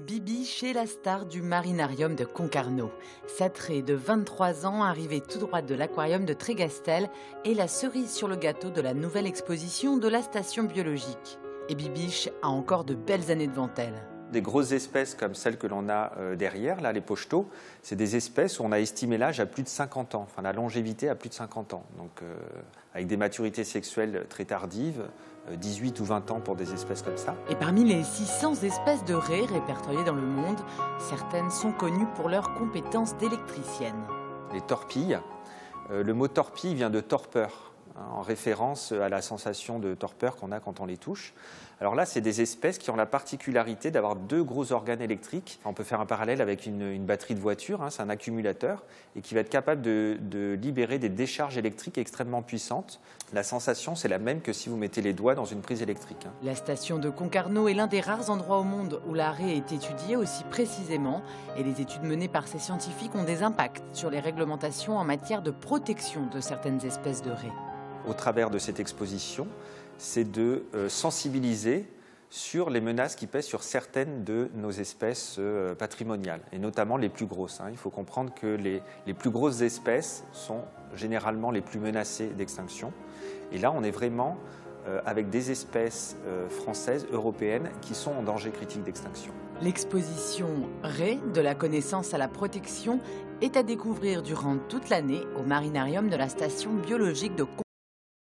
Bibiche est la star du marinarium de Concarneau. Cette raie de 23 ans, arrivée tout droit de l'aquarium de Trégastel, est la cerise sur le gâteau de la nouvelle exposition de la station biologique. Et Bibiche a encore de belles années devant elle. Des grosses espèces comme celles que l'on a derrière, là, les pochetos, c'est des espèces où on a estimé l'âge à plus de 50 ans, enfin la longévité à plus de 50 ans. Donc avec des maturités sexuelles très tardives, 18 ou 20 ans pour des espèces comme ça. Et parmi les 600 espèces de raies répertoriées dans le monde, certaines sont connues pour leurs compétences d'électriciennes. Les torpilles, le mot torpille vient de torpeur, en référence à la sensation de torpeur qu'on a quand on les touche. Alors là, c'est des espèces qui ont la particularité d'avoir deux gros organes électriques. On peut faire un parallèle avec une batterie de voiture, c'est un accumulateur, et qui va être capable de libérer des décharges électriques extrêmement puissantes. La sensation, c'est la même que si vous mettez les doigts dans une prise électrique. La station de Concarneau est l'un des rares endroits au monde où la raie est étudiée aussi précisément, et les études menées par ces scientifiques ont des impacts sur les réglementations en matière de protection de certaines espèces de raies. Au travers de cette exposition, c'est de sensibiliser sur les menaces qui pèsent sur certaines de nos espèces patrimoniales, et notamment les plus grosses. Il faut comprendre que les plus grosses espèces sont généralement les plus menacées d'extinction. Et là, on est vraiment avec des espèces françaises, européennes, qui sont en danger critique d'extinction. L'exposition Raies, de la connaissance à la protection, est à découvrir durant toute l'année au marinarium de la station biologique de